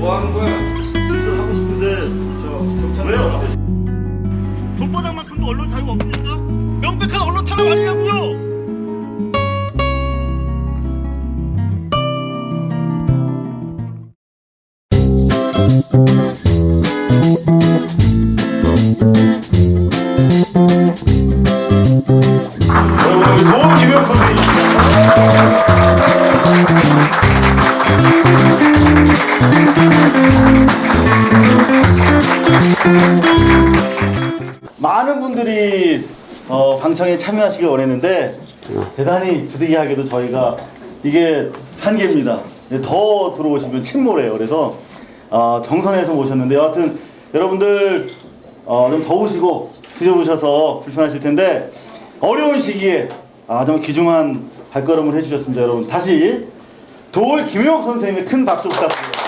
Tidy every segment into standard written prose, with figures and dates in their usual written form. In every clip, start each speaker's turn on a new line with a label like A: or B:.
A: 뭐 하는 거야? 뉴스 하고 싶은데 저 왜 없어?
B: 손바닥만큼도 언론 자유가 없습니까? 명백한 언론 탄압 아니냐고요?
A: 좋은 김영 선생님. 많은 분들이 방청에 참여하시길 원했는데 대단히 부득이하게도 저희가 이게 한계입니다. 더 들어오시면 침몰해요. 그래서 정선에서 모셨는데 여하튼 여러분들 좀 더우시고 드셔보셔서 불편하실 텐데 어려운 시기에 정말 귀중한 발걸음을 해주셨습니다. 여러분 다시 도올 김용혁 선생님의 큰 박수 부탁드립니다.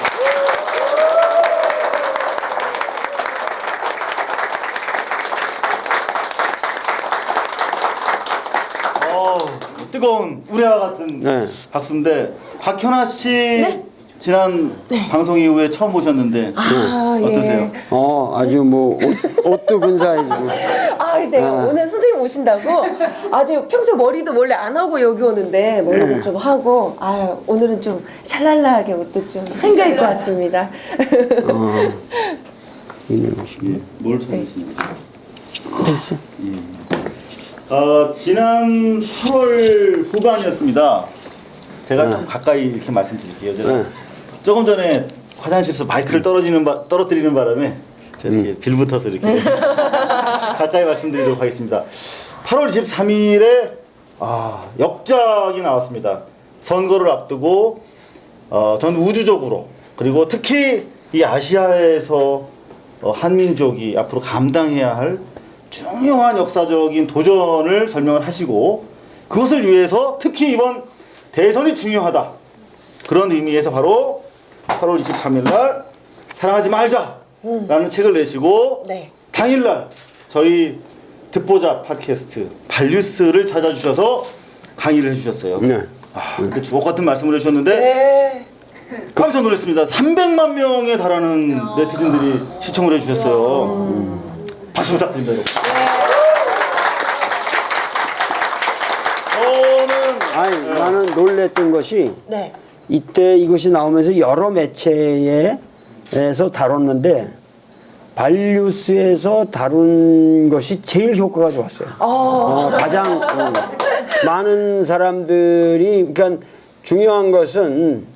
A: 뜨거운 우레와 같은 박수인데 곽현아 씨 지난 방송 이후에 처음 보셨는데 어떠세요?
C: 예.
D: 아주 뭐 옷도 근사해지고.
C: 네. 오늘 선생님 오신다고 아주 평소 머리도 원래 안 하고 여기 오는데 머리도 좀 하고 오늘은 좀 샬랄라하게 옷도 좀 챙겨 입고 왔습니다.
D: 뭘
A: 찾으시는 거죠? 지난 8월 후반이었습니다. 제가 좀 가까이 이렇게 말씀드릴게요. 제가 조금 전에 화장실에서 마이크를 떨어뜨리는 바람에 제가 이렇게 빌붙어서 이렇게 가까이 말씀드리도록 하겠습니다. 8월 23일에 역작이 나왔습니다. 선거를 앞두고 전 우주적으로 그리고 특히 이 아시아에서 한민족이 앞으로 감당해야 할 중요한 역사적인 도전을 설명을 하시고 그것을 위해서 특히 이번 대선이 중요하다 그런 의미에서 바로 8월 23일 날 사랑하지 말자라는 책을 내시고 당일날 저희 듣보자 팟캐스트 발뉴스를 찾아주셔서 강의를 해주셨어요. 근데 주옥 같은 말씀을 해주셨는데 깜짝 놀랐습니다. 300만 명에 달하는 네티즌들이 시청을 해주셨어요. 박수 부탁드립니다.
D: 나는 놀랬던 것이 이때 이것이 나오면서 여러 매체에서 다뤘는데 발뉴스에서 다룬 것이 제일 효과가 좋았어요. 가장 많은 사람들이 그러니까 중요한 것은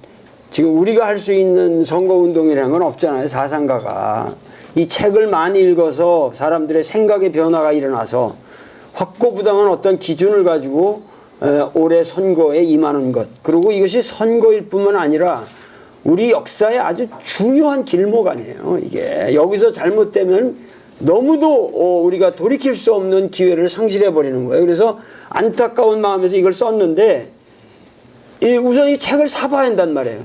D: 지금 우리가 할 수 있는 선거운동이라는 건 없잖아요. 사상가가. 이 책을 많이 읽어서 사람들의 생각의 변화가 일어나서 확고부당한 어떤 기준을 가지고 올해 선거에 임하는 것. 그리고 이것이 선거일 뿐만 아니라 우리 역사의 아주 중요한 길목 아니에요. 이게 여기서 잘못되면 너무도 우리가 돌이킬 수 없는 기회를 상실해 버리는 거예요. 그래서 안타까운 마음에서 이걸 썼는데 우선 이 책을 사봐야 한단 말이에요.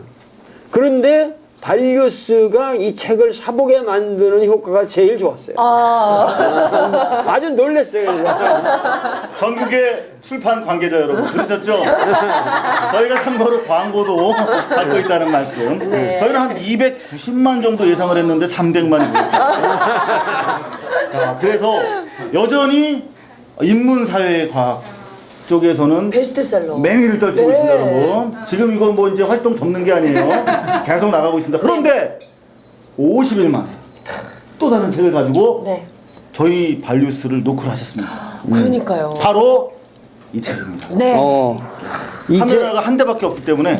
D: 그런데 발뉴스가 이 책을 사보게 만드는 효과가 제일 좋았어요. 아주 놀랐어요.
A: 전국의 출판 관계자 여러분 들으셨죠? 저희가 참고로 광고도 받고 있다는 말씀. 저희는 한 290만 정도 예상을 했는데 300만이 보였어요. 자, 그래서 여전히 인문사회 과학 쪽에서는
C: 베스트셀러
A: 맹위를 떨치고 있습니다, 여러분. 지금 이거 뭐 이제 활동 접는 게 아니에요. 계속 나가고 있습니다. 그런데 50일 만에 또 다른 책을 가지고 저희 발뉴스를 노크를 하셨습니다.
C: 그러니까요.
A: 바로 이 책입니다. 카메라가 한 대밖에 없기 때문에.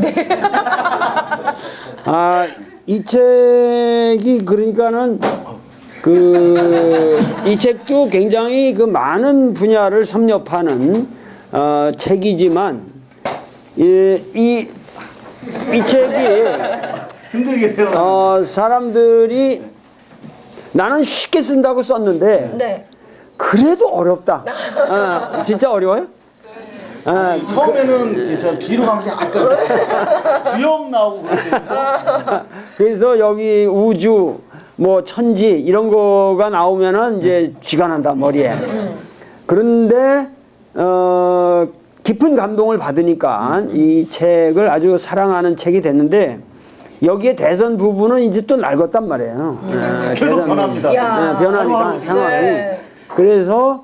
D: 이 책이 그러니까는 이 책도 굉장히 많은 분야를 섭렵하는 책이지만 이 책이
A: 힘들게 세워.
D: 사람들이 나는 쉽게 쓴다고 썼는데 그래도 어렵다. 진짜 어려워요?
A: 처음에는 괜찮아. 뒤로 가면서 약간 주역 나오고 그러거든요.
D: 그래서 여기 우주 뭐 천지 이런 거가 나오면은 이제 쥐가 난다 머리에. 그런데 깊은 감동을 받으니까 이 책을 아주 사랑하는 책이 됐는데 여기에 대선 부부는 이제 또 낡았단 말이에요.
A: 계속
D: 대선
A: 변합니다.
C: 야.
D: 변하니까 상황이.
C: 네.
D: 그래서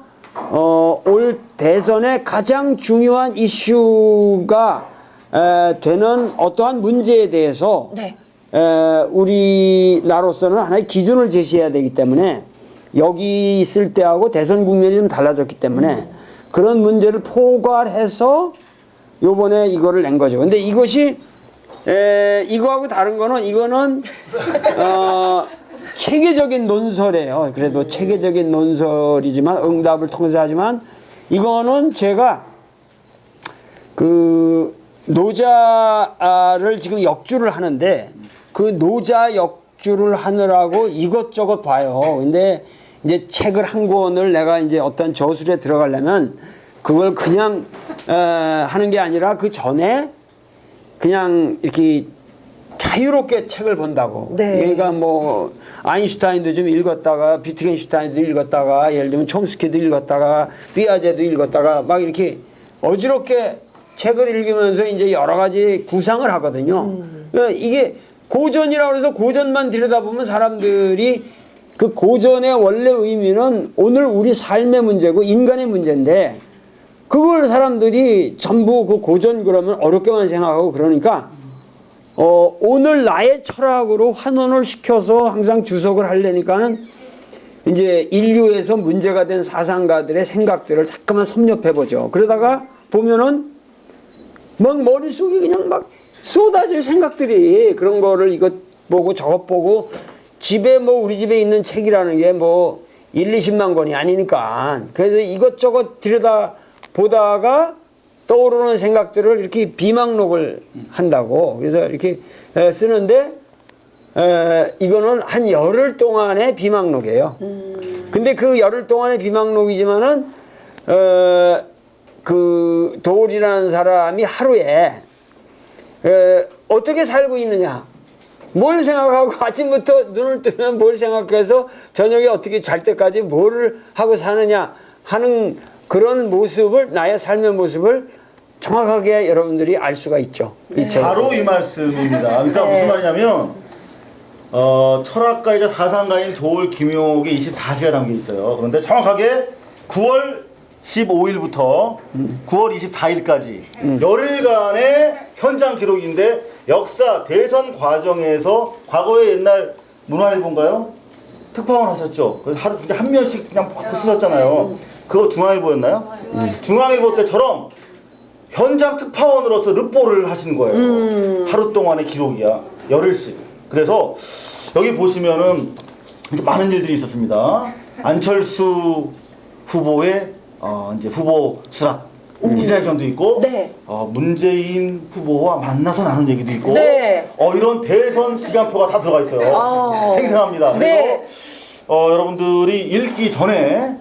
D: 올 대선의 가장 중요한 이슈가 되는 어떠한 문제에 대해서
C: 네.
D: 우리나라로서는 하나의 기준을 제시해야 되기 때문에 여기 있을 때하고 대선 국면이 좀 달라졌기 때문에 그런 문제를 포괄해서 요번에 이거를 낸 거죠. 근데 이것이 이거하고 다른 거는 이거는 체계적인 논설이에요. 그래도 체계적인 논설이지만 응답을 통해서 하지만 이거는 제가 그 노자를 지금 역주를 하는데 그 노자 역주를 하느라고 이것저것 봐요. 근데 이제 책을 한 권을 내가 이제 어떤 저술에 들어가려면 그걸 그냥 하는 게 아니라 그 전에 그냥 이렇게 자유롭게 책을 본다고.
C: 네.
D: 그러니까 뭐 아인슈타인도 좀 읽었다가 비트겐슈타인도 읽었다가 예를 들면 촘스키도 읽었다가 피아제도 읽었다가 막 이렇게 어지럽게 책을 읽으면서 이제 여러 가지 구상을 하거든요. 그러니까 이게 고전이라고 해서 고전만 들여다보면 사람들이 그 고전의 원래 의미는 오늘 우리 삶의 문제고 인간의 문제인데 그걸 사람들이 전부 그 고전 그러면 어렵게만 생각하고 그러니까 오늘 나의 철학으로 환원을 시켜서 항상 주석을 하려니까는 이제 인류에서 문제가 된 사상가들의 생각들을 자꾸만 섭렵해 보죠. 그러다가 보면은 막 머릿속에 그냥 막 쏟아져 생각들이 그런 거를 이것 보고 저것 보고 집에 뭐 우리 집에 있는 책이라는 게 뭐 1, 20만 권이 아니니까 그래서 이것저것 들여다 보다가 떠오르는 생각들을 이렇게 비망록을 한다고 그래서 이렇게 쓰는데 이거는 한 열흘 동안의 비망록이에요. 근데 그 열흘 동안의 비망록이지만은 그 도울이라는 사람이 하루에 어떻게 살고 있느냐 뭘 생각하고 아침부터 눈을 뜨면 뭘 생각해서 저녁에 어떻게 잘 때까지 뭘 하고 사느냐 하는 그런 모습을 나의 삶의 모습을 정확하게 여러분들이 알 수가 있죠. 이 책을.
A: 바로 이 말씀입니다. 그러니까 무슨 말이냐면 철학가이자 사상가인 도울 김용옥의 24시가 담겨 있어요. 그런데 정확하게 9월 15일부터 9월 24일까지 열흘간의 현장 기록인데 역사 대선 과정에서 과거에 옛날 문화일보인가요? 특파원 하셨죠. 그래서 하루 한 면씩 그냥 팍 쓰셨잖아요. 그거 중앙일보였나요? 중앙일보 때처럼 현장 특파원으로서 르포를 하신 거예요. 하루 동안의 기록이야. 열흘씩. 그래서 여기 보시면은 많은 일들이 있었습니다. 안철수 후보의 이제 후보 수락 기자회견도 있고,
C: 네.
A: 문재인 후보와 만나서 나눈 얘기도 있고,
C: 네.
A: 이런 대선 시간표가 다 들어가 있어요. 생생합니다. 그래서
C: 네.
A: 여러분들이 읽기 전에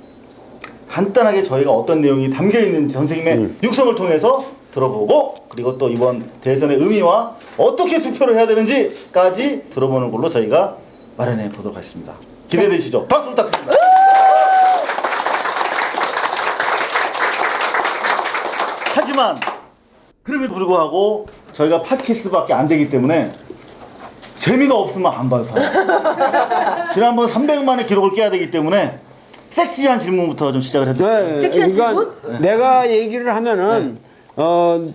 A: 간단하게 저희가 어떤 내용이 담겨 있는지 선생님의 육성을 통해서 들어보고 그리고 또 이번 대선의 의미와 어떻게 투표를 해야 되는지까지 들어보는 걸로 저희가 마련해 보도록 하겠습니다. 기대되시죠? 박수 부탁드립니다. 하지만 그럼에도 불구하고 저희가 팟캐스트밖에 안 되기 때문에 재미가 없으면 안 봐요. 사람. 지난번 300만의 기록을 깨야 되기 때문에 섹시한 질문부터 좀 시작을 해드릴게요.
D: 네,
C: 섹시한
D: 그러니까 내가 얘기를 하면은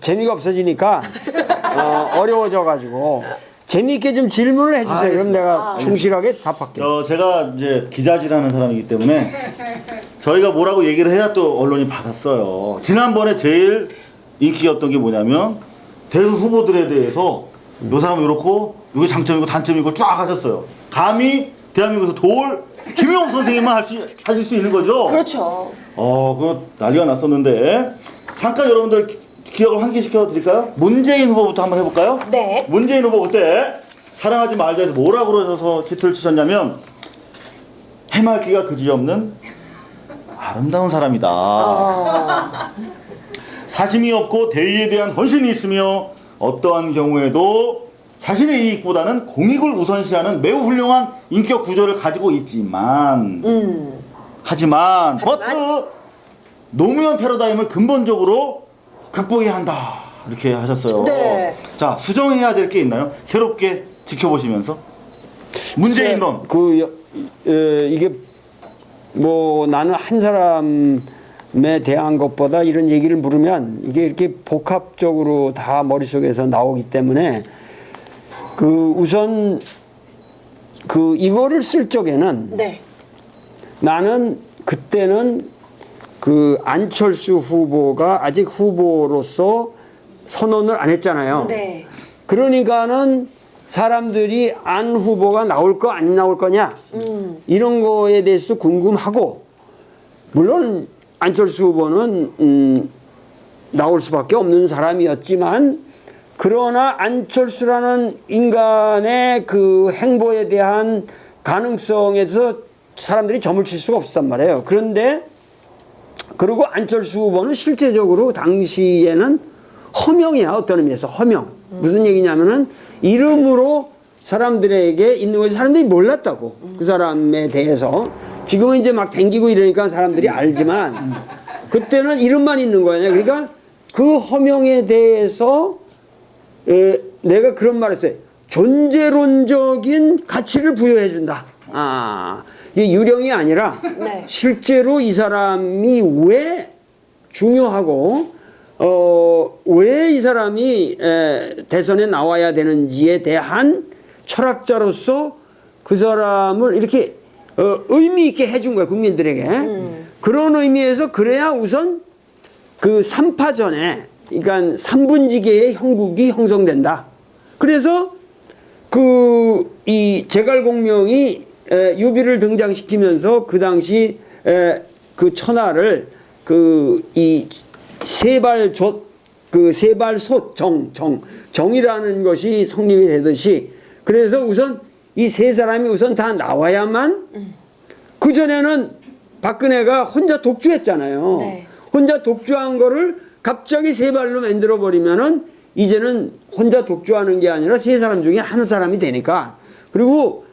D: 재미가 없어지니까 어려워져가지고 재미있게 좀 질문을 해주세요. 그럼 내가 충실하게 답할게요.
A: 제가 이제 기자질하는 사람이기 때문에 저희가 뭐라고 얘기를 해야 또 언론이 받았어요. 지난번에 제일 인기가 없던 게 뭐냐면 대선 후보들에 대해서 요 사람은 이렇고 이게 장점이고 단점이고 쫙 하셨어요. 감히 대한민국에서 도울 김용옥 선생님만 하실 수 있는 거죠?
C: 그렇죠.
A: 그거 난리가 났었는데 잠깐 여러분들 기억을 환기시켜 드릴까요? 문재인 후보부터 한번 해볼까요?
C: 네.
A: 문재인 후보 그때 사랑하지 말자 해서 뭐라고 그러셔서 히트를 치셨냐면 해맑기가 그지없는 아름다운 사람이다. 사심이 없고 대의에 대한 헌신이 있으며 어떠한 경우에도 자신의 이익보다는 공익을 우선시하는 매우 훌륭한 인격 구조를 가지고 있지만 하지만 노무현 패러다임을 근본적으로 극복해야 한다 이렇게 하셨어요.
C: 네.
A: 자, 수정해야 될 게 있나요? 새롭게 지켜보시면서 문재인 론.
D: 이게 뭐 나는 한 사람에 대한 것보다 이런 얘기를 물으면 이게 이렇게 복합적으로 다 머릿속에서 나오기 때문에 우선 이거를 쓸 적에는
C: 네.
D: 나는 그때는 안철수 후보가 아직 후보로서 선언을 안 했잖아요.
C: 네.
D: 그러니까는 사람들이 안 후보가 나올 거 안 나올 거냐 이런 거에 대해서도 궁금하고, 물론 안철수 후보는 나올 수밖에 없는 사람이었지만, 그러나 안철수라는 인간의 그 행보에 대한 가능성에서 사람들이 점을 칠 수가 없었단 말이에요. 그런데 그리고 안철수 후보는 실제적으로 당시에는 허명이야. 어떤 의미에서 허명. 무슨 얘기냐면은 이름으로 사람들에게 있는 것이 사람들이 몰랐다고. 그 사람에 대해서. 지금은 이제 막 댕기고 이러니까 사람들이 알지만 그때는 이름만 있는 거야. 그러니까 그 허명에 대해서 내가 그런 말 했어요. 존재론적인 가치를 부여해 준다. 이게 유령이 아니라
C: 네.
D: 실제로 이 사람이 왜 중요하고 왜 이 사람이 대선에 나와야 되는지에 대한 철학자로서 그 사람을 이렇게 의미 있게 해준 거야, 국민들에게. 그런 의미에서 그래야 우선 그 3파전에, 그러니까 3분지계의 형국이 형성된다. 그래서 이 제갈공명이 유비를 등장시키면서 그 당시 그 천하를 이 세발솥 정이라는 것이 성립이 되듯이, 그래서 우선 이 세 사람이 우선 다 나와야만, 그 전에는 박근혜가 혼자 독주했잖아요.
C: 네.
D: 혼자 독주한 거를 갑자기 세 발로 만들어 버리면은 이제는 혼자 독주하는 게 아니라 세 사람 중에 한 사람이 되니까. 그리고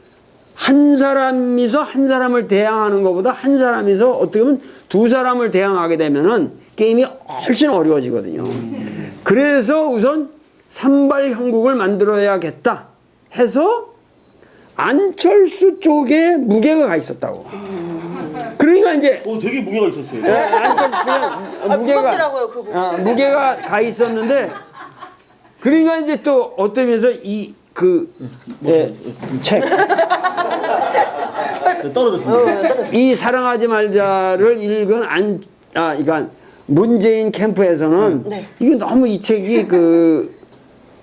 D: 한 사람이서 한 사람을 대항하는 것보다 한 사람이서 어떻게 보면 두 사람을 대항하게 되면은 게임이 훨씬 어려워지거든요. 그래서 우선 산발 형국을 만들어야겠다 해서 안철수 쪽에 무게가 가 있었다고. 그러니까 이제
A: 되게 무게가 있었어요.
D: 안철수가
C: 무겁더라고요, 그 부분.
D: 무게가 가 있었는데, 그러니까 이제 또 어떤 면에서 책
A: 떨어졌습니다.
D: 이 사랑하지 말자를 읽은 그러니까 문재인 캠프에서는
C: 네.
D: 이게 너무 이 책이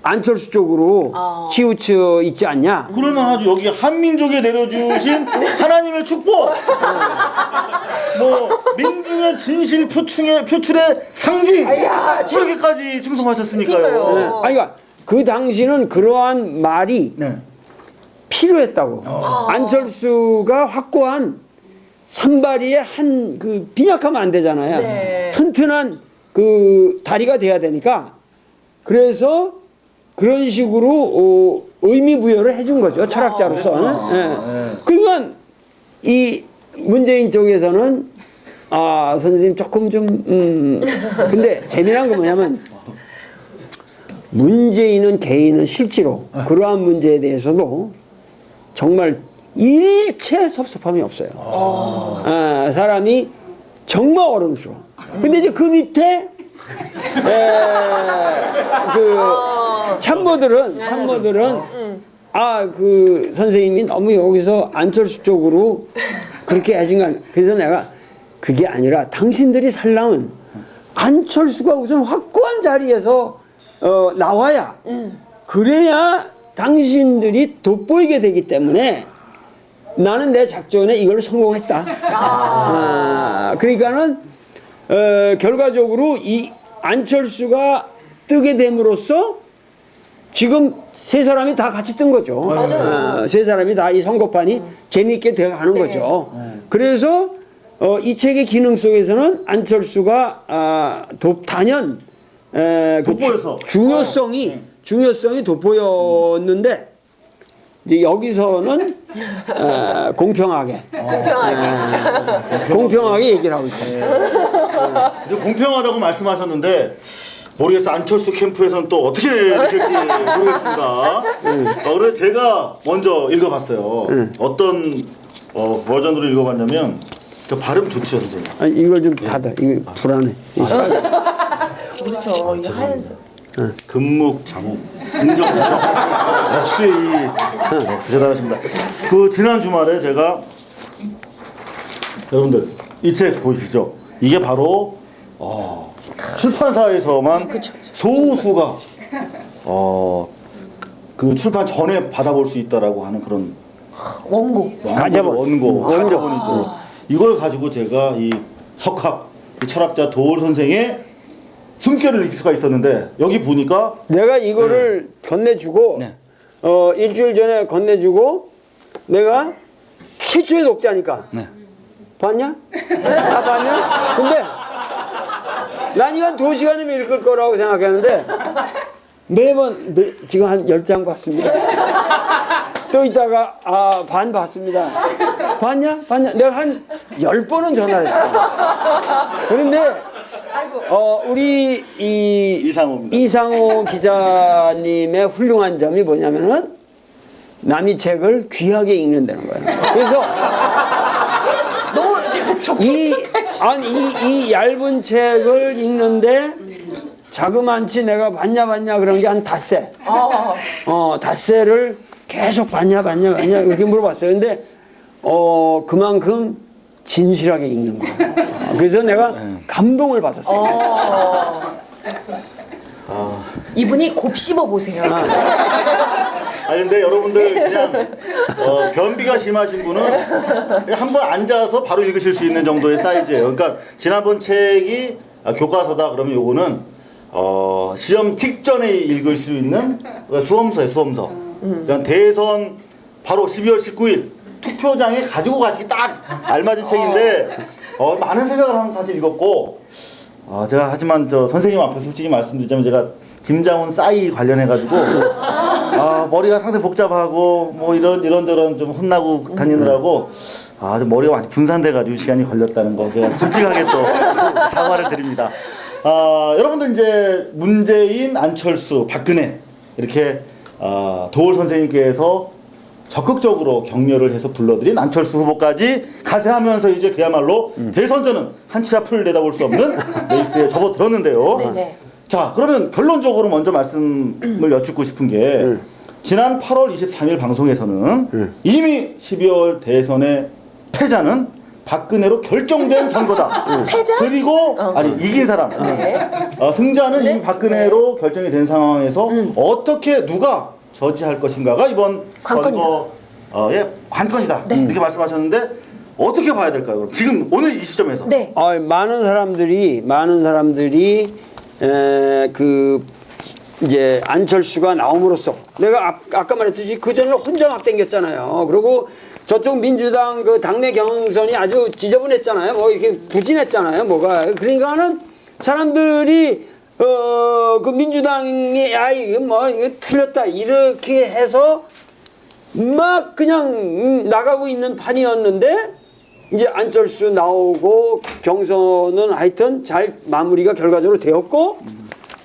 D: 안철수 쪽으로 치우쳐 있지 않냐.
A: 그럴만하죠. 여기 한민족에 내려주신 하나님의 축복, 뭐 민중의 진실 표출의 상징, 이렇게까지 칭송하셨으니까요.
D: 그러니까 그 당시는 그러한 말이
A: 네.
D: 필요했다고. 안철수가 확고한 산발이의 빈약하면 안 되잖아요.
C: 네.
D: 튼튼한 다리가 돼야 되니까. 그래서 그런 식으로 의미 부여를 해준 거죠, 철학자로서. 그러니까 이 문재인 쪽에서는 선생님 조금 좀 근데 재미난 건 뭐냐면, 문재인은 개인은 실제로 그러한 문제에 대해서도 정말 일체 섭섭함이 없어요. 사람이 정말 어른스러워. 근데 이제 그 밑에 참모들은 선생님이 너무 여기서 안철수 쪽으로 그렇게 하신 거 아니야. 그래서 내가 그게 아니라 당신들이 살려면 안철수가 우선 확고한 자리에서 나와야, 그래야 당신들이 돋보이게 되기 때문에 나는 내 작전에 이걸 성공했다. 그러니까는 결과적으로 이 안철수가 뜨게 됨으로써 지금 세 사람이 다 같이 뜬 거죠. 세 사람이 다 이 선거판이 재미있게 되어가는 거죠. 그래서 이 책의 기능 속에서는 안철수가 단연
A: 돋보여서.
D: 중요성이 돋보였는데, 이제 여기서는 공평하게
C: 공평하게.
D: 공평하게 얘기를 하고 있어요.
A: 공평하다고 말씀하셨는데 모르겠어요. 안철수 캠프에서는 또 어떻게 느낄지 모르겠습니다. 그래서 제가 먼저 읽어봤어요. 어떤 버전으로 읽어봤냐면 그 발음 좋죠, 선생님.
D: 아니, 이걸 좀 닫아. 이거 불안해.
C: 그렇죠. 이 하얀색.
A: 금묵장욱 긍정자정 역시 대단하십니다. 그 지난 주말에 제가 여러분들 이 책 보시죠. 이게 바로 출판사에서만 소수가 그 출판 전에 받아볼 수 있다라고 하는 그런 가자본이죠. 이걸 가지고 제가 이 석학 이 철학자 도올 선생의 숨결을 느낄 수가 있었는데 여기 보니까
D: 내가 이거를 건네주고
A: 네.
D: 일주일 전에 건네주고 내가 최초의 독자니까
A: 네.
D: 봤냐? 다 봤냐? 근데 난 이거 한 2시간이면 읽을 거라고 생각했는데 매번 지금 한 10장 봤습니다. 또 이따가 반 봤습니다. 봤냐? 내가 한 10번은 전화를 했어. 그런데 우리 이상호 기자님의 훌륭한 점이 뭐냐면은 남이 책을 귀하게 읽는다는 거예요. 그래서 이 얇은 책을 읽는데 자그만치 내가 봤냐 그런 게 한 닷새. 닷새를 계속 봤냐 이렇게 물어봤어요. 근데 그만큼 진실하게 읽는 거예요. 그래서 내가 감동을 받았어요.
C: 이분이 곱씹어 보세요.
A: 아니 근데 여러분들 그냥 변비가 심하신 분은 한 번 앉아서 바로 읽으실 수 있는 정도의 사이즈예요. 그러니까 지난번 책이 교과서다 그러면 요거는 시험 직전에 읽을 수 있는 수험서예요. 수험서. 그러니까 대선 바로 12월 19일 투표장에 가지고 가시기 딱 알맞은 책인데 많은 생각을 하면서 사실 읽었고 제가 하지만 선생님 앞에 솔직히 말씀드리자면 제가 김장훈 싸이 관련해가지고 머리가 상당히 복잡하고 뭐 이런저런 좀 혼나고 다니느라고 좀 머리가 많이 분산돼가지고 시간이 걸렸다는 거 제가 솔직하게 또 사과를 드립니다. 여러분들 이제 문재인, 안철수, 박근혜 이렇게 도올 선생님께서 적극적으로 격려를 해서 불러들인 안철수 후보까지 가세하면서 이제 그야말로 대선전은 한 치 앞을 내다볼 수 없는 레이스에 접어들었는데요.
C: 네네.
A: 자, 그러면 결론적으로 먼저 말씀을 여쭙고 싶은 게 지난 8월 23일 방송에서는 이미 12월 대선의 패자는 박근혜로 결정된 선거다.
C: 패자?
A: 그리고 아니 이긴 사람. 승자는 이미 박근혜로 결정이 된 상황에서 어떻게 누가 저지할 것인가가 이번 선거의 관건이다. 이렇게 말씀하셨는데 어떻게 봐야 될까요? 그럼 지금 오늘 이 시점에서.
C: 네.
D: 많은 사람들이 이제 안철수가 나옴으로써 내가 아까 말했듯이 그 전에 혼자 막 땡겼잖아요. 그리고 저쪽 민주당 그 당내 경선이 아주 지저분했잖아요. 뭐 이렇게 부진했잖아요. 뭐가 그러니까는 사람들이 그 민주당이 이게 뭐 이게 틀렸다 이렇게 해서 막 그냥 나가고 있는 판이었는데 이제 안철수 나오고 경선은 하여튼 잘 마무리가 결과적으로 되었고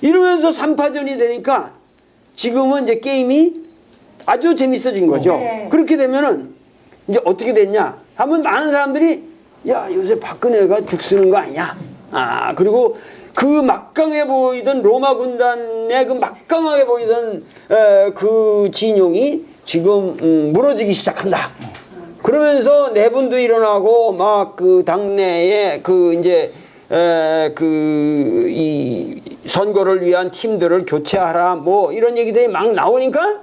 D: 이러면서 3파전이 되니까 지금은 이제 게임이 아주 재밌어진 거죠.
C: 네.
D: 그렇게 되면은 이제 어떻게 됐냐 하면 많은 사람들이 야 요새 박근혜가 죽쓰는 거 아니야. 그리고 그 막강해 보이던 로마 군단의 그 막강하게 보이던 그 진용이 지금 무너지기 시작한다. 그러면서 내분도 일어나고 막 그 당내에 그 이제 이 선거를 위한 팀들을 교체하라 뭐 이런 얘기들이 막 나오니까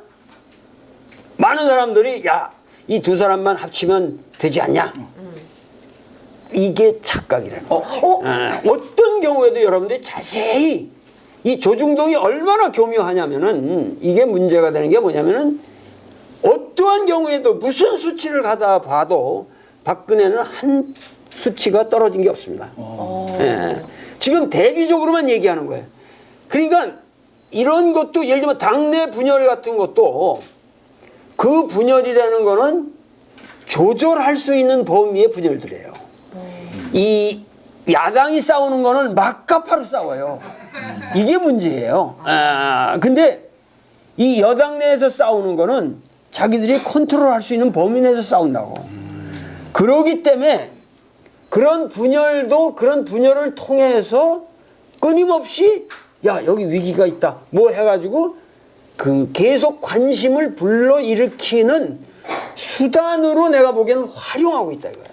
D: 많은 사람들이 야 이 두 사람만 합치면 되지 않냐. 이게 착각이라는 거죠. 어떤 경우에도 여러분들이 자세히 이 조중동이 얼마나 교묘하냐면은 이게 문제가 되는 게 뭐냐면은 어떠한 경우에도 무슨 수치를 가다 봐도 박근혜는 한 수치가 떨어진 게 없습니다. 지금 대비적으로만 얘기하는 거예요. 그러니까 이런 것도 예를 들면 당내 분열 같은 것도 그 분열이라는 거는 조절할 수 있는 범위의 분열들이에요. 이 야당이 싸우는 거는 막가파로 싸워요. 이게 문제예요. 근데 이 여당 내에서 싸우는 거는 자기들이 컨트롤할 수 있는 범위 내에서 싸운다고. 그러기 때문에 그런 분열을 통해서 끊임없이 야 여기 위기가 있다 뭐 해가지고 그 계속 관심을 불러일으키는 수단으로 내가 보기에는 활용하고 있다 이거야.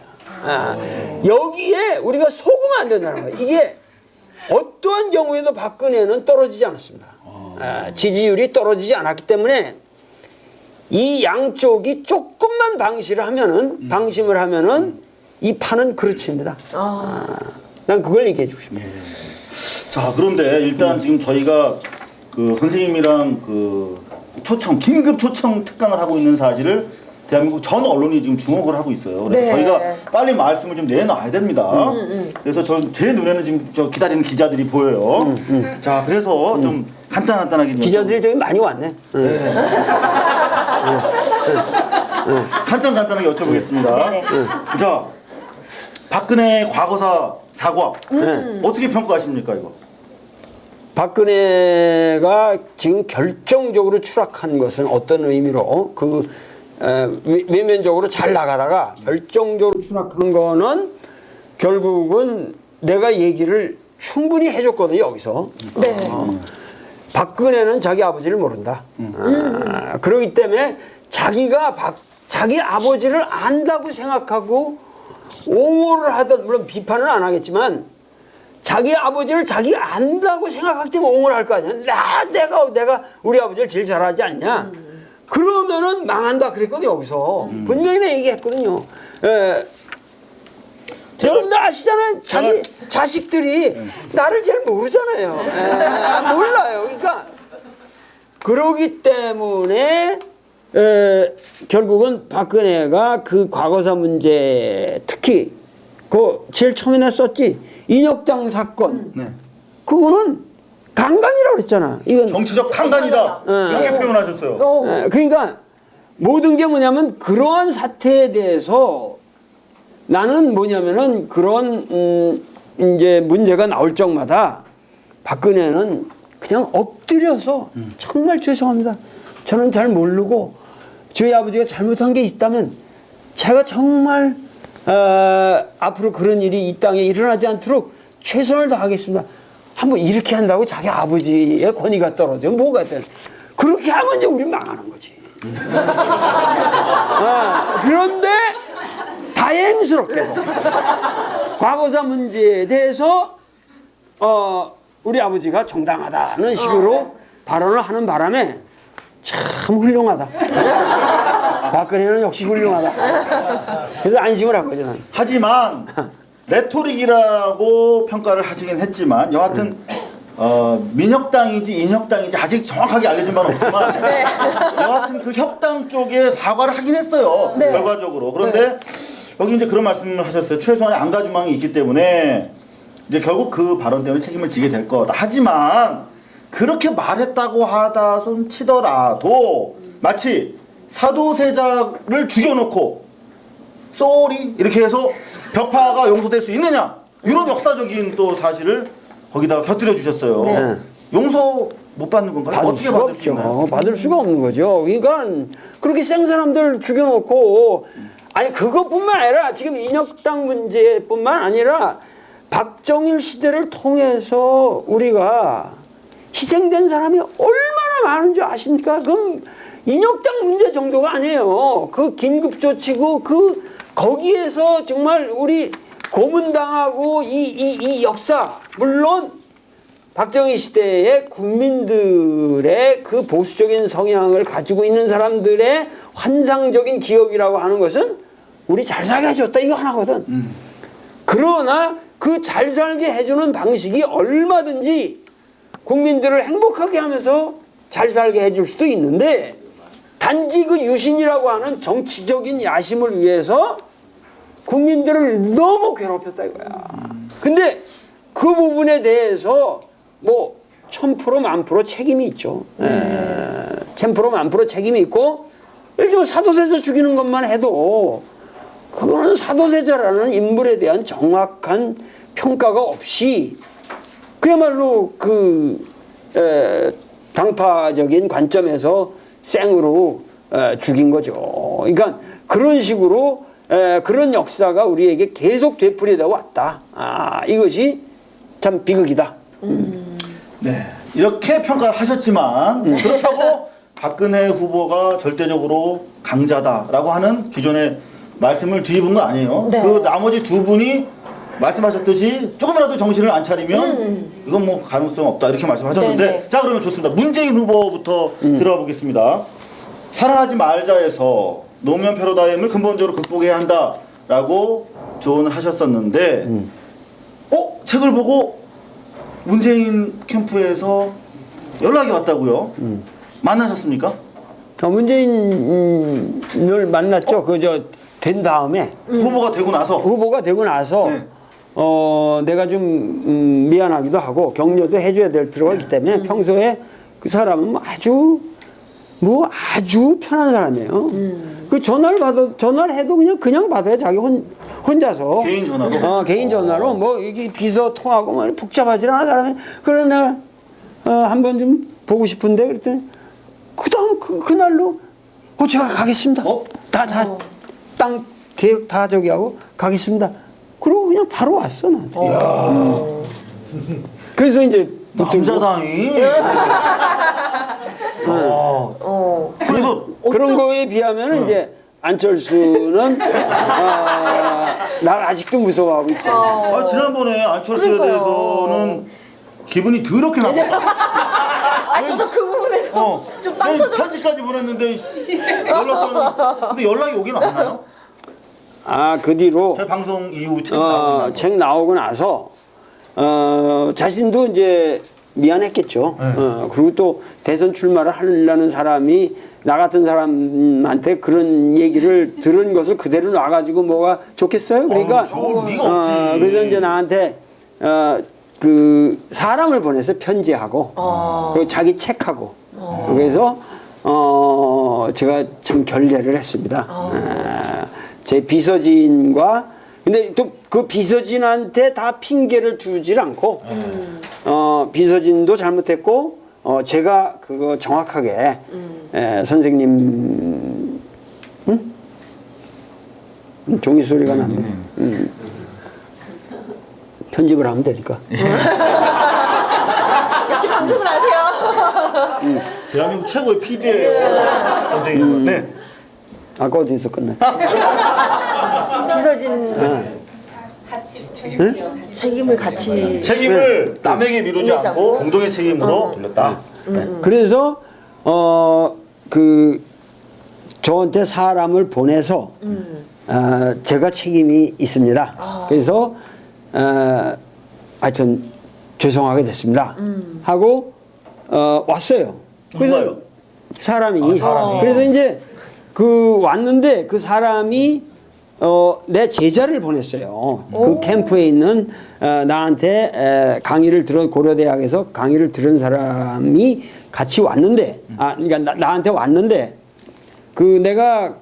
D: 여기에 우리가 속으면 안 된다는 거야. 이게 어떠한 경우에도 박근혜는 떨어지지 않았습니다. 지지율이 떨어지지 않았기 때문에 이 양쪽이 조금만 방심을 하면은 이 판은 그르칩니다. 난 그걸 얘기해 주고 싶어요.
A: 자, 그런데 일단 지금 저희가 그 선생님이랑 그 긴급 초청 특강을 하고 있는 사실을 대한민국 전 언론이 지금 주목을 하고 있어요. 그래서
C: 네.
A: 저희가 빨리 말씀을 좀 내놔야 됩니다. 그래서 제 눈에는 지금 기다리는 기자들이 보여요. 자, 그래서 좀 간단하게
D: 기자들이 저기 많이 왔네.
A: 간단하게 여쭤보겠습니다.
C: 네네.
A: 자, 박근혜 과거사 사과 어떻게 평가하십니까 이거?
D: 박근혜가 지금 결정적으로 추락한 것은 어떤 의미로 외면적으로 잘 나가다가 결정적으로 추락한 거는 결국은 내가 얘기를 충분히 해줬거든요 여기서.
C: 네.
D: 박근혜는 자기 아버지를 모른다. 그렇기 때문에 자기 아버지를 안다고 생각하고 옹호를 하든 물론 비판은 안 하겠지만 자기 아버지를 자기가 안다고 생각하기 때문에 옹호를 할 거 아니야. 내가 우리 아버지를 제일 잘하지 않냐. 그러면은 망한다 그랬거든요 여기서. 분명히 내가 얘기했거든요. 여러분들 아시잖아요. 자기 자식들이 나를 잘 모르잖아요. 몰라요. 그러니까 그러기 때문에 결국은 박근혜가 그 과거사 문제 특히 그 제일 처음에 냈었지 인혁당 사건 그거는 강간이라고 그랬잖아. 이건
A: 정치적 강간이다 이렇게 표현하셨어요.
D: 그러니까 모든 게 뭐냐면 그러한 사태에 대해서 나는 뭐냐면은 그런 이제 문제가 나올 적마다 박근혜는 그냥 엎드려서 정말 죄송합니다. 저는 잘 모르고 저희 아버지가 잘못한 게 있다면 제가 정말 앞으로 그런 일이 이 땅에 일어나지 않도록 최선을 다하겠습니다. 한번 이렇게 한다고 자기 아버지의 권위가 떨어져 뭐가 돼? 그렇게 하면 이제 우리 망하는 거지. 그런데 다행스럽게도 과거사 문제에 대해서 우리 아버지가 정당하다는 식으로 발언을 하는 바람에 참 훌륭하다. 박근혜는 역시 훌륭하다. 그래서 안심을 한 거죠. 난.
A: 하지만 레토릭이라고 평가를 하시긴 했지만 여하튼 민혁당인지 인혁당인지 아직 정확하게 알려진 바는 없지만 여하튼 그 혁당 쪽에 사과를 하긴 했어요. 결과적으로. 그런데 여기 이제 그런 말씀을 하셨어요. 최소한의 안가주망이 있기 때문에 이제 결국 그 발언 때문에 책임을 지게 될 거다. 하지만 그렇게 말했다고 하다 손 치더라도 마치 사도세자를 죽여놓고 쏘리 이렇게 해서 벽파가 용서될 수 있느냐 이런 역사적인 또 사실을 거기다가 곁들여 주셨어요. 용서 못 받는 건가요?
D: 받을
A: 어떻게
D: 수가
A: 받을 수 있나요?
D: 없죠. 받을 수가 없는 거죠. 그러니까 그렇게 센 사람들 죽여놓고 아니 그것뿐만 아니라 지금 인혁당 문제뿐만 아니라 박정희 시대를 통해서 우리가 희생된 사람이 얼마나 많은 줄 아십니까? 그럼 인혁당 문제 정도가 아니에요. 그 긴급조치고 거기에서 정말 우리 고문당하고 이 역사 물론 박정희 시대의 국민들의 그 보수적인 성향을 가지고 있는 사람들의 환상적인 기억이라고 하는 것은 우리 잘 살게 해줬다 이거 하나거든. 그러나 그 잘 살게 해주는 방식이 얼마든지 국민들을 행복하게 하면서 잘 살게 해줄 수도 있는데 단지 그 유신이라고 하는 정치적인 야심을 위해서 국민들을 너무 괴롭혔다 이거야. 근데 그 부분에 대해서 뭐 1000% 1000% 책임이 있죠. 1000% 1000% 책임이 있고 예를 들면 사도세자 죽이는 것만 해도 그거는 사도세자라는 인물에 대한 정확한 평가가 없이 그야말로 당파적인 관점에서 생으로 죽인 거죠. 그러니까 그런 식으로 그런 역사가 우리에게 계속 되풀이되어 왔다. 이것이 참 비극이다.
A: 네, 이렇게 평가를 하셨지만 그렇다고 박근혜 후보가 절대적으로 강자다라고 하는 기존의 말씀을 뒤집은 건 아니에요.
C: 네.
A: 그 나머지 두 분이 말씀하셨듯이 조금이라도 정신을 안 차리면 이건 뭐 가능성 없다 이렇게 말씀하셨는데
C: 네네.
A: 자 그러면 좋습니다. 문재인 후보부터 들어가 보겠습니다. 사랑하지 말자에서 노무현 패러다임을 근본적으로 극복해야 한다라고 조언을 하셨었는데 책을 보고 문재인 캠프에서 연락이 왔다고요? 만나셨습니까?
D: 문재인을 만났죠. 된 다음에
A: 후보가 되고 나서
D: 후보가 되고 나서
A: 네.
D: 내가 좀 미안하기도 하고 격려도 해줘야 될 필요가 있기 때문에 평소에 그 사람은 아주 편한 사람이에요. 그 전화를 해도 그냥 받아요. 자기 혼자서
A: 개인 전화로?
D: 개인 전화로 뭐 이게 비서 통하고 뭐 복잡하지 않은 사람이 그래 내가 한번 좀 보고 싶은데 그랬더니 그다음 그날로 제가 가겠습니다. 땅 계획 다 저기 하고 가겠습니다. 그러고 그냥 바로 왔어 나한테. 그래서 이제
A: 남자당이 그래서
D: 그런 거에 비하면 이제 안철수는 날 아직도 무서워하고 있잖아요.
A: 지난번에 안철수에
C: 그러니까요.
A: 대해서는 기분이 더럽게 나빴다.
C: 저도 그 부분에서 좀 빵 터져.
A: 편지까지 보냈는데 근데 연락이 오긴 안 와요?
D: 그 뒤로
A: 제 방송 이후 책 나오고 나서.
D: 책 나오고 나서 자신도 이제 미안했겠죠. 그리고 또 대선 출마를 하려는 사람이 나 같은 사람한테 그런 얘기를 들은 것을 그대로 놔가지고 뭐가 좋겠어요? 그러니까
A: 좋을 리가 없지.
D: 그래서 이제 나한테 그 사람을 보내서 편지하고 그리고 자기 책하고 그래서 제가 참 결례를 했습니다. 제 비서진과 근데 또 그 비서진한테 다 핑계를 두질 않고 비서진도 잘못했고 제가 그거 정확하게 선생님 종이 소리가 난대. 편집을 하면 되니까.
C: 역시 방송을 하세요.
A: 대한민국 최고의 PD예요. 선생님은. 네.
D: 아까 어디서 끝났지?
C: 비서진 책임을 같이
A: 책임을 남에게 미루지 않고 공동의 책임으로 돌렸다.
D: 그래서 저한테 사람을 보내서 제가 책임이 있습니다. 그래서 하여튼 죄송하게 됐습니다. 하고 왔어요. 그래서
A: 누가요?
D: 사람이.
A: 사람이.
D: 그래서 이제 왔는데 그 사람이 내 제자를 보냈어요. 그 캠프에 있는 나한테 강의를 들은 고려대학에서 강의를 들은 사람이 같이 왔는데 그러니까 나한테 왔는데 내가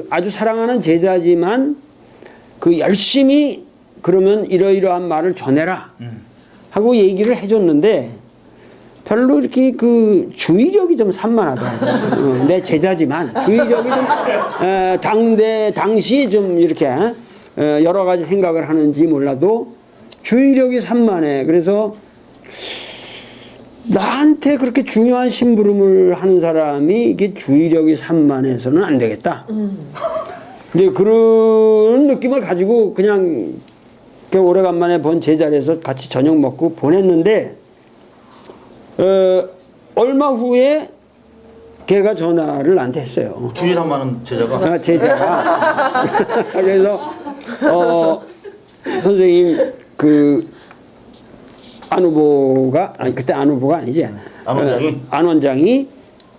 D: 아주 사랑하는 제자지만 열심히 그러면 이러이러한 말을 전해라 하고 얘기를 해줬는데 별로 이렇게 주의력이 좀 산만하더라고요. 내 제자지만 주의력이 좀 당시 좀 이렇게 여러 가지 생각을 하는지 몰라도 주의력이 산만해. 그래서 나한테 그렇게 중요한 심부름을 하는 사람이 이게 주의력이 산만해서는 안 되겠다. 근데 그런 느낌을 가지고 그냥 오래간만에 본 제자리에서 같이 저녁 먹고 보냈는데 얼마 후에 걔가 전화를 나한테 했어요.
A: 주의 산만한 제자가.
D: 제자가. 그래서 선생님 안 후보가 그때 안 후보가 아니지.
A: 안 원장이?
D: 안 원장이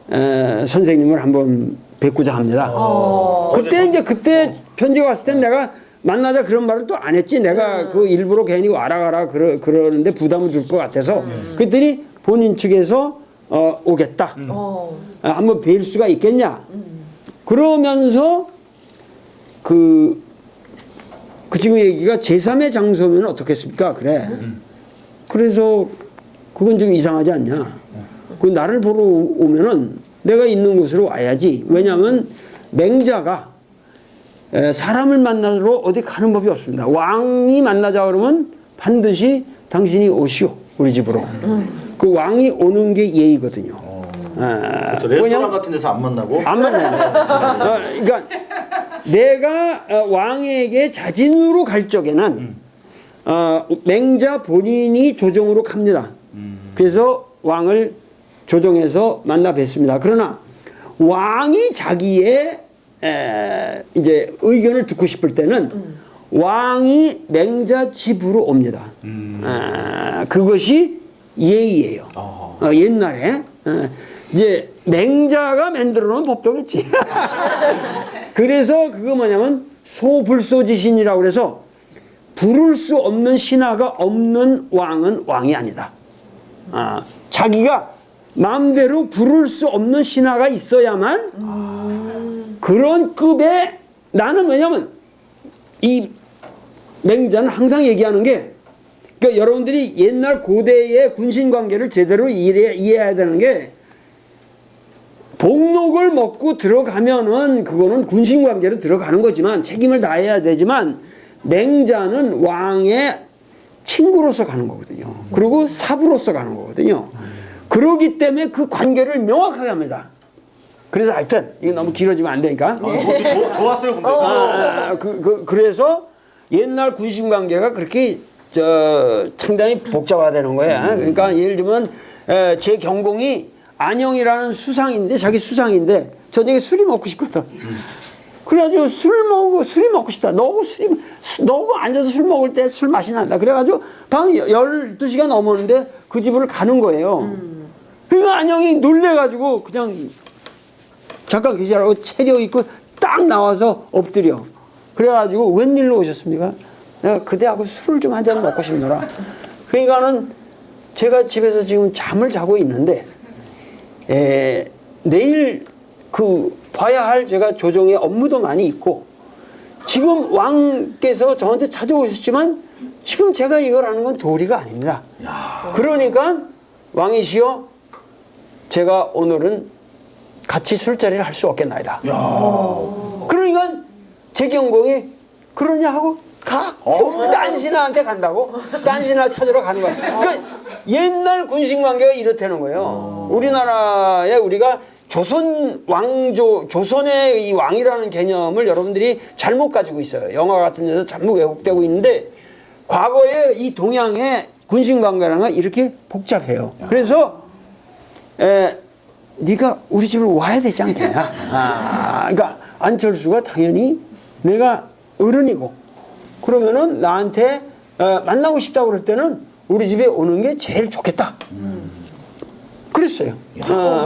D: 선생님을 한번 뵙고자 합니다. 그때 편지가 왔을 땐 내가 만나자 그런 말을 또 안 했지. 내가 일부러 괜히 와라 그러는데 부담을 줄 것 같아서 그랬더니 본인 측에서 오겠다. 한번 뵐 수가 있겠냐. 그러면서 그 친구 얘기가 제3의 장소면 어떻겠습니까? 그래. 그래서 그건 좀 이상하지 않냐. 그 나를 보러 오면은 내가 있는 곳으로 와야지. 왜냐하면 맹자가 사람을 만나러 어디 가는 법이 없습니다. 왕이 만나자 그러면 반드시 당신이 오시오 우리 집으로. 그 왕이 오는 게 예의거든요.
A: 그렇죠. 레스토랑 같은 데서 안 만나고.
D: 안 만나요. 그러니까 내가 왕에게 자진으로 갈 적에는 맹자 본인이 조정으로 갑니다. 그래서 왕을 조정해서 만나 뵙습니다. 그러나 왕이 자기의 이제 의견을 듣고 싶을 때는 왕이 맹자 집으로 옵니다. 그것이 예의예요. 옛날에 이제 맹자가 만들어 놓은 법도겠지. 그래서 그거 뭐냐면 소불소지신이라고 그래서 부를 수 없는 신하가 없는 왕은 왕이 아니다. 자기가 마음대로 부를 수 없는 신하가 있어야만 그런 급의 나는 왜냐면 이 맹자는 항상 얘기하는 게 그러니까 여러분들이 옛날 고대의 군신 관계를 제대로 이해해야 되는 게 복록을 먹고 들어가면은 그거는 군신 관계로 들어가는 거지만 책임을 다해야 되지만 맹자는 왕의 친구로서 가는 거거든요. 그리고 사부로서 가는 거거든요. 그러기 때문에 그 관계를 명확하게 합니다. 그래서 하여튼 이거 너무 길어지면 안 되니까.
A: 그것도 좋았어요, 근데.
D: 그래서 옛날 군신 관계가 그렇게 상당히 복잡화되는 거야. 그러니까 예를 들면 제 경공이 안영이라는 수상인데 자기 수상인데 저녁에 술이 먹고 싶거든. 그래가지고 술이 먹고 싶다. 너고 앉아서 술 먹을 때 술 맛이 난다. 그래가지고 밤 12시가 넘었는데 그 집을 가는 거예요. 그러니까 안영이 놀래가지고 그냥 잠깐 계시라고 체력 있고 딱 나와서 엎드려. 그래가지고 웬일로 오셨습니까? 내가 그대하고 술을 좀 한 잔 먹고 싶노라. 그러니까는 제가 집에서 지금 잠을 자고 있는데 내일 봐야 할 제가 조정의 업무도 많이 있고 지금 왕께서 저한테 찾아오셨지만 지금 제가 이걸 하는 건 도리가 아닙니다. 그러니까 왕이시여 제가 오늘은 같이 술자리를 할 수 없겠나이다. 그러니까 제 경공이 그러냐 하고 또 딴 신하한테 간다고 딴 신하 찾으러 가는 거야. 그러니까 옛날 군신관계가 이렇다는 거예요. 우리나라에 우리가 조선의 이 왕이라는 개념을 여러분들이 잘못 가지고 있어요. 영화 같은 데서 잘못 왜곡되고 있는데 과거에 이 동양의 군신관계라는 건 이렇게 복잡해요. 그래서 네가 우리 집을 와야 되지 않겠냐. 그러니까 안철수가 당연히 내가 어른이고 그러면은 나한테 만나고 싶다고 그럴 때는 우리 집에 오는 게 제일 좋겠다. 그랬어요.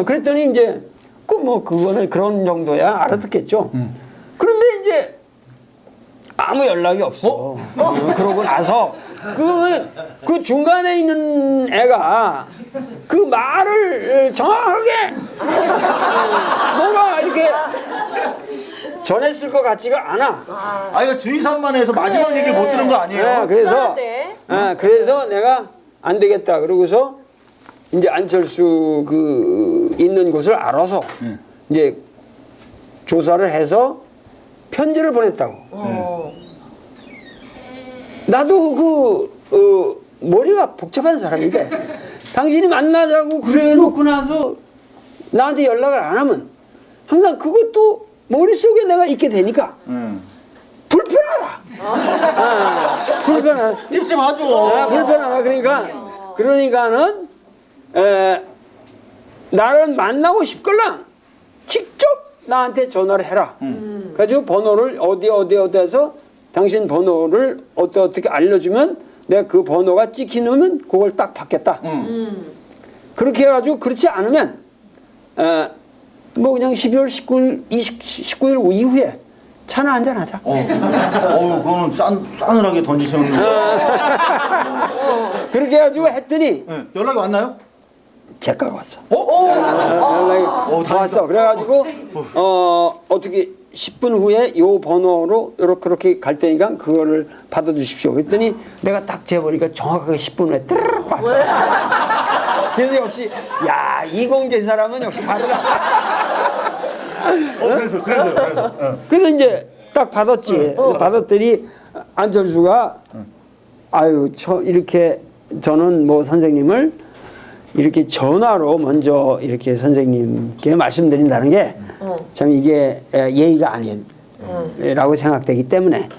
D: 그랬더니 이제 그거는 그런 정도야 알아듣겠죠. 그런데 이제 아무 연락이 없어. 그러고 나서 그 중간에 있는 애가 그 말을 정확하게 뭔가 이렇게 전했을 것 같지가 않아.
A: 이거 주의산만해서 마지막 얘기를 못 들은 거 아니에요?
D: 그래서 내가 안 되겠다. 그러고서 이제 안철수 있는 곳을 알아서 이제 조사를 해서 편지를 보냈다고. 나도 머리가 복잡한 사람인데 당신이 만나자고 그래 놓고 나서 나한테 연락을 안 하면 항상 그것도 머릿속에 내가 있게 되니까 불편하다. 불편하다.
A: 찝찝하죠.
D: 불편하다. 그러니까는 나를 만나고 싶걸랑 직접 나한테 전화를 해라. 그래가지고 번호를 어디에서 당신 번호를 어떻게 알려주면 내가 그 번호가 찍히면 그걸 딱 받겠다. 그렇게 해가지고 그렇지 않으면 그냥 12월 19일 이후에 차나 한잔 하자.
A: 그거는 싸늘하게 던지셨는데.
D: 그렇게 해가지고 했더니
A: 연락이 왔나요?
D: 제가가 왔어. 연락이 다 왔어. 그래가지고 어떻게 10분 후에 요 번호로 이렇게 갈 테니까 그거를 받아주십시오. 그랬더니 내가 딱 재보니까 정확하게 10분 후에 뜨르륵 왔어요. 그래서 역시 야 이공계 사람은 역시 다르다.
A: 그래서.
D: 그래서 이제 딱 받았지. 받았더니 안철수가 아유 이렇게 저는 뭐 선생님을 이렇게 전화로 먼저 이렇게 선생님께 말씀드린다는 게 참 이게 예의가 아니라고 생각되기 때문에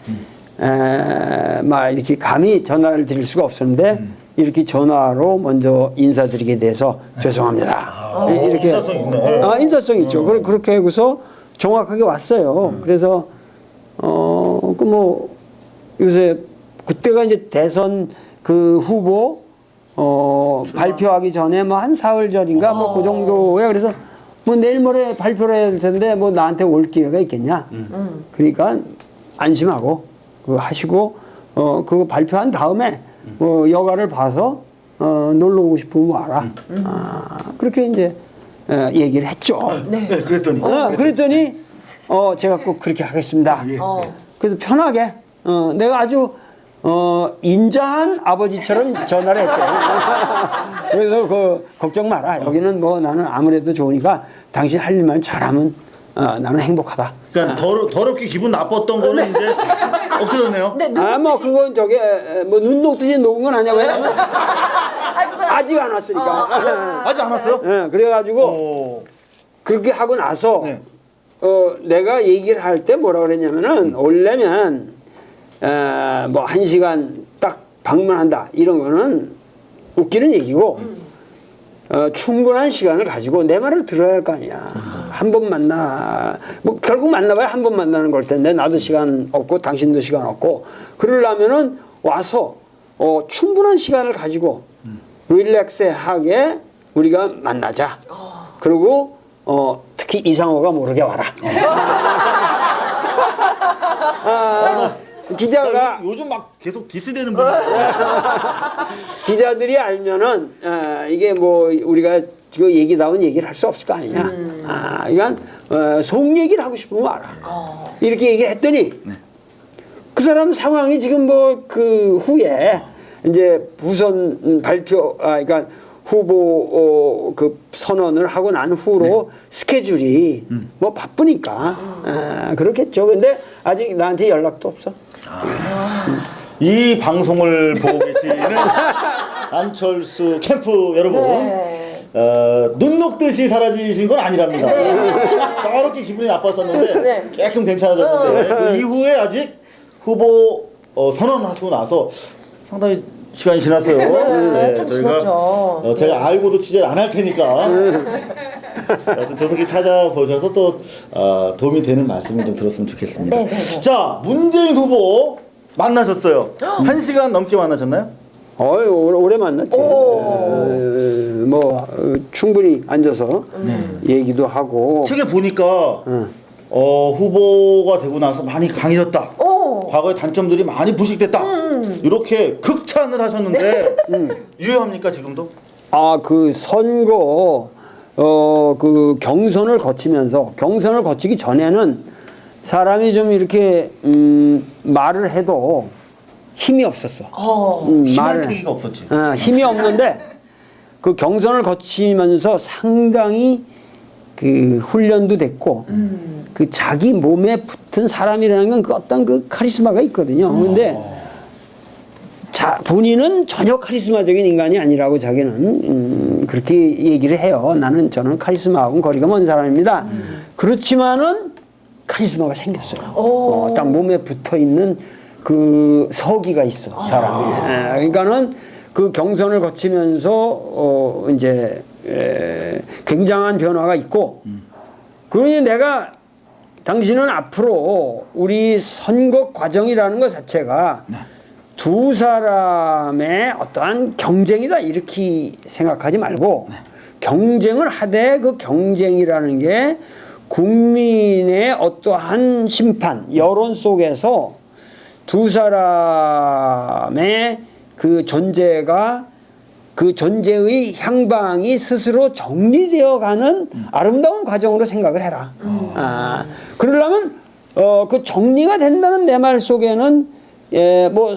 D: 막 이렇게 감히 전화를 드릴 수가 없었는데 이렇게 전화로 먼저 인사드리게 돼서 죄송합니다. 이렇게
A: 인사성 있네.
D: 인사성 있죠. 그렇게 하고서 정확하게 왔어요. 그래서 그 뭐 요새 그때가 이제 대선 그 후보 발표하기 전에 뭐 한 사흘 전인가 뭐 그 정도에 그래서 뭐 내일 모레 발표를 해야 될 텐데 뭐 나한테 올 기회가 있겠냐. 그러니까 안심하고 그거 하시고 그거 발표한 다음에 뭐 여가를 봐서 놀러 오고 싶으면 와라. 그렇게 이제 얘기를 했죠.
A: 네, 그랬더니.
D: 그랬더니 제가 꼭 그렇게 하겠습니다. 그래서 편하게 내가 아주 인자한 아버지처럼 전화를 했죠. 그래서 그 걱정 마라. 여기는 뭐 나는 아무래도 좋으니까 당신 할 일만 잘하면 나는 행복하다.
A: 그러니까 더럽게 기분 나빴던 거는 이제 없어졌네요.
C: 네,
D: 뭐 그건 저게 뭐 눈 녹듯이 녹은 건 아니야. 왜? 아직 안 왔으니까.
A: 아직 안 왔어요?
D: 그래가지고 그렇게 하고 나서
A: 네.
D: 내가 얘기를 할 때 뭐라 그랬냐면은 오려면 뭐 1시간 딱 방문한다 이런 거는 웃기는 얘기고 충분한 시간을 가지고 내 말을 들어야 할 거 아니야. 한 번 만나 뭐 결국 만나봐야 한 번 만나는 걸 텐데 나도 시간 없고 당신도 시간 없고 그러려면은 와서 충분한 시간을 가지고 릴렉스하게 우리가 만나자. 그리고 특히 이상호가 모르게 와라. 기자가
A: 요즘 막 계속 디스되는 분이
D: 기자들이 알면은 이게 뭐 우리가 그 얘기 나온 얘기를 할 수 없을 거 아니냐. 그러니까 속 얘기를 하고 싶으면 와라. 이렇게 얘기를 했더니 그 사람 상황이 지금 뭐 그 후에 이제 부선 발표 그러니까 후보 그 선언을 하고 난 후로 스케줄이 뭐 바쁘니까 그렇겠죠. 근데 아직 나한테 연락도 없어.
A: 이 방송을 보고 계시는 안철수 캠프 여러분, 눈 녹듯이 사라지신 건 아니랍니다. 저렇게 기분이 나빴었는데 조금 괜찮아졌는데 그 이후에 아직 후보 선언하시고 나서 상당히 시간이 지났어요.
C: 좀
A: 저희가
C: 지났죠.
A: 제가 알고도 취재를 안 할 테니까 조석이 찾아보셔서 또 도움이 되는 말씀을 좀 들었으면 좋겠습니다. 자, 문재인 후보 만나셨어요. 1시간 넘게 만나셨나요?
D: 오래 만났지. 뭐 충분히 앉아서 얘기도 하고.
A: 책에 보니까 후보가 되고 나서 많이 강해졌다. 과거의 단점들이 많이 부식됐다. 이렇게 극찬을 하셨는데 유효합니까 지금도?
D: 그 선거 그 경선을 거치기 전에는 사람이 좀 이렇게 말을 해도 힘이 없었어.
A: 희망기가 없었지.
D: 힘이 없는데 그 경선을 거치면서 상당히 그 훈련도 됐고 그 자기 몸에 붙은 사람이라는 건 그 어떤 그 카리스마가 있거든요. 근데 본인은 전혀 카리스마적인 인간이 아니라고 자기는 그렇게 얘기를 해요. 저는 카리스마하고는 거리가 먼 사람입니다. 그렇지만은 카리스마가 생겼어요. 딱 몸에 붙어 있는 그 서기가 있어 사람이. 그러니까는 그 경선을 거치면서 이제 굉장한 변화가 있고 그러니 내가 당신은 앞으로 우리 선거 과정이라는 것 자체가 두 사람의 어떠한 경쟁이다 이렇게 생각하지 말고 경쟁을 하되 그 경쟁이라는 게 국민의 어떠한 심판, 여론 속에서 두 사람의 그 존재가 그 존재의 향방이 스스로 정리되어 가는 아름다운 과정으로 생각을 해라. 그러려면 그 정리가 된다는 내 말 속에는 뭐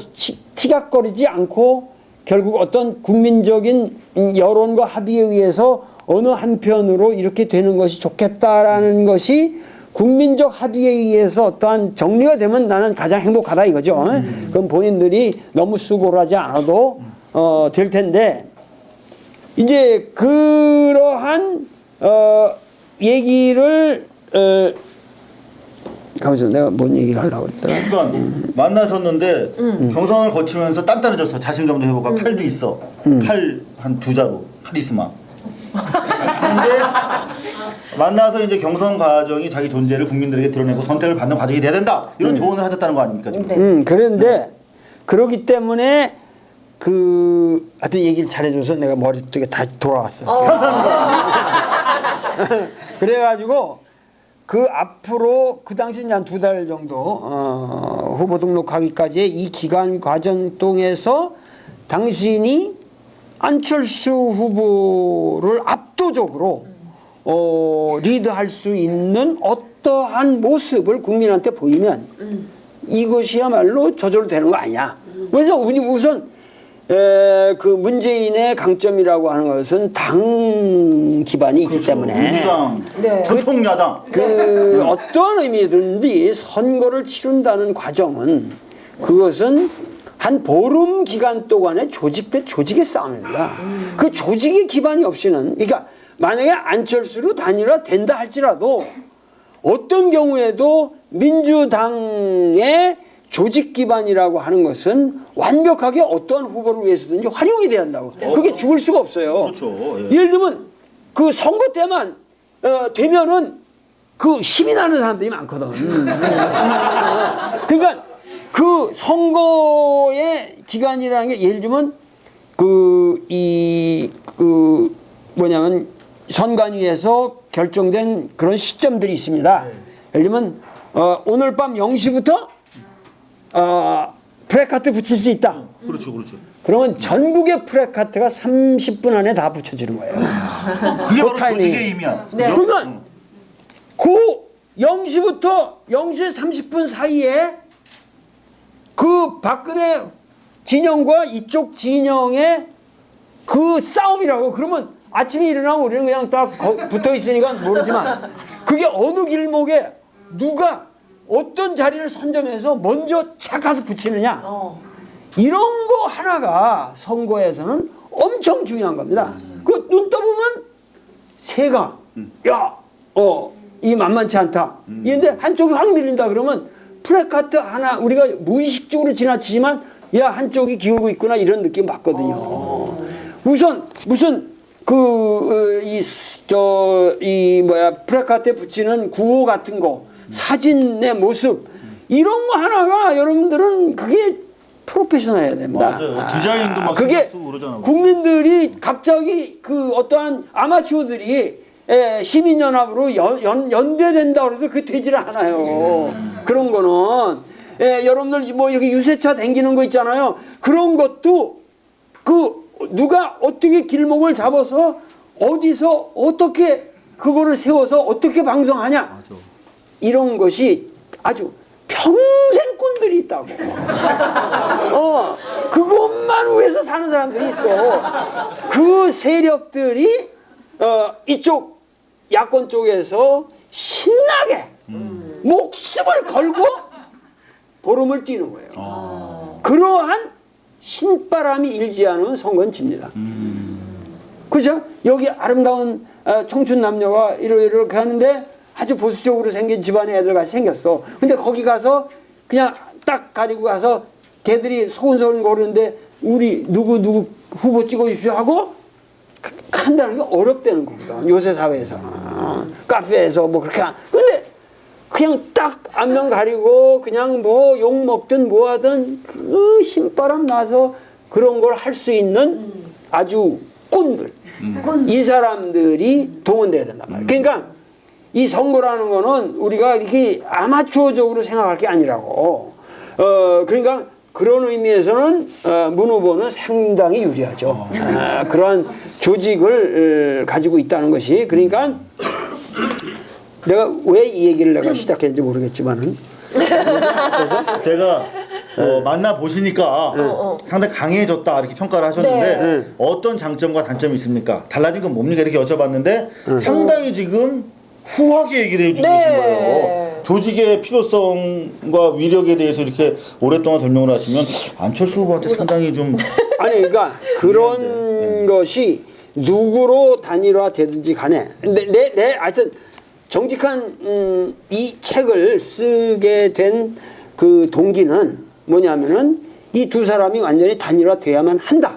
D: 티격거리지 않고 결국 어떤 국민적인 여론과 합의에 의해서 어느 한편으로 이렇게 되는 것이 좋겠다라는 것이 국민적 합의에 의해서 어떠한 정리가 되면 나는 가장 행복하다 이거죠. 그럼 본인들이 너무 수고를 하지 않아도 될 텐데 이제 그러한 얘기를 가만있어 내가 뭔 얘기를 하려고 그랬더라.
A: 그러니까 만나셨는데 경선을 거치면서 단단해졌어. 자신감도 회복하고 칼도 있어. 칼 한 2자루 카리스마. 근데 만나서 이제 경선 과정이 자기 존재를 국민들에게 드러내고 선택을 받는 과정이 돼야 된다. 이런 조언을 하셨다는 거 아닙니까 지금?
D: 그런데 그러기 때문에 하여튼 얘기를 잘해줘서 내가 머릿속에 다시 돌아왔어요.
A: 감사합니다.
D: 그래가지고 그 앞으로 그 당시 한 2달 정도 후보 등록하기까지의 이 기간 과정 동에서 당신이 안철수 후보를 압도적으로 리드할 수 있는 어떠한 모습을 국민한테 보이면 이것이야말로 저절로 되는 거 아니야. 그래서 우선 그 문재인의 강점이라고 하는 것은 당 기반이 있기 때문에
A: 민주당, 전통야당
D: 어떠한 의미든지 선거를 치른다는 과정은 그것은 한 보름 기간 동안의 조직 대 조직의 싸움입니다. 그 조직의 기반이 없이는 그러니까 만약에 안철수로 단일화된다 할지라도 어떤 경우에도 민주당의 조직 기반이라고 하는 것은 완벽하게 어떠한 후보를 위해서든지 활용이 돼야 한다고. 그게 죽을 수가 없어요.
A: 그렇죠. 예.
D: 예를 들면 그 선거 때만 되면은 그 힘이 나는 사람들이 많거든. 그러니까 그 선거의 기간이라는 게 예를 들면 뭐냐면 선관위에서 결정된 그런 시점들이 있습니다. 예를 들면 오늘 밤 0시부터 프레카트 붙일 수 있다.
A: 그렇죠.
D: 그러면 전국의 프레카트가 30분 안에 다 붙여지는 거예요.
A: 그게 바로
D: 타이밍.
A: 조직의 의미야.
D: 그러니까 그 0시부터 0시 30분 사이에 그 박근혜 진영과 이쪽 진영의 그 싸움이라고. 그러면 아침에 일어나면 우리는 그냥 딱 붙어 있으니까 모르지만 그게 어느 길목에 누가 어떤 자리를 선점해서 먼저 착 가서 붙이느냐 이런 거 하나가 선거에서는 엄청 중요한 겁니다. 그 눈 떠보면 새가 이 만만치 않다. 이런데 한쪽이 확 밀린다 그러면 프레카트 하나 우리가 무의식적으로 지나치지만 야 한쪽이 기울고 있구나 이런 느낌 받거든요. 우선 무슨 프레카트에 붙이는 구호 같은 거 사진의 모습 이런 거 하나가 여러분들은 그게 프로페셔널해야 됩니다.
A: 맞아요. 디자인도 막
D: 그게
A: 쓰고 그러잖아요.
D: 국민들이 갑자기 그 어떠한 아마추어들이 시민연합으로 연대된다 그래서 그게 되질 않아요. 그런 거는 여러분들 뭐 이렇게 유세차 댕기는 거 있잖아요. 그런 것도 누가 어떻게 길목을 잡아서 어디서 어떻게 그거를 세워서 어떻게 방송하냐.
A: 맞아.
D: 이런 것이 아주 평생 꾼들이 있다고. 그것만 위해서 사는 사람들이 있어. 그 세력들이 이쪽 야권 쪽에서 신나게 목숨을 걸고 보름을 뛰는 거예요. 그러한 신바람이 일지 않으면 선거는 집니다. 그렇죠? 여기 아름다운 청춘 남녀가 이렇게 하는데 아주 보수적으로 생긴 집안의 애들 같이 생겼어. 근데 거기 가서 그냥 딱 가리고 가서 걔들이 소곤소곤 거리는데 우리 누구 후보 찍어주십시오 하고 한다는 게 어렵다는 거거든. 요새 사회에서. 카페에서 뭐 그렇게 근데 그냥 딱 안면 가리고 그냥 뭐 욕 먹든 뭐 하든 그 신바람 나서 그런 걸 할 수 있는 아주 꾼들. 이 사람들이 동원돼야 된단 말이에요. 그러니까 이 선거라는 거는 우리가 이렇게 아마추어적으로 생각할 게 아니라고. 그러니까 그런 의미에서는 문 후보는 상당히 유리하죠. 그러한 조직을 가지고 있다는 것이. 그러니까 내가 왜 이 얘기를 내가 시작했는지 모르겠지만은
A: 제가 만나 보시니까 상당히 강해졌다 이렇게 평가를 하셨는데
C: 네.
A: 어떤 장점과 단점이 있습니까? 달라진 건 뭡니까? 이렇게 여쭤봤는데 상당히 지금 후하게 얘기를 해주신 거예요. 조직의 필요성과 위력에 대해서 이렇게 오랫동안 설명을 하시면 안철수 후보한테 상당히 좀
D: 아니 그러니까 그런 것이 누구로 단일화되든지 간에 내 하여튼 정직한 이 책을 쓰게 된 그 동기는 뭐냐면은 이 두 사람이 완전히 단일화돼야만 한다.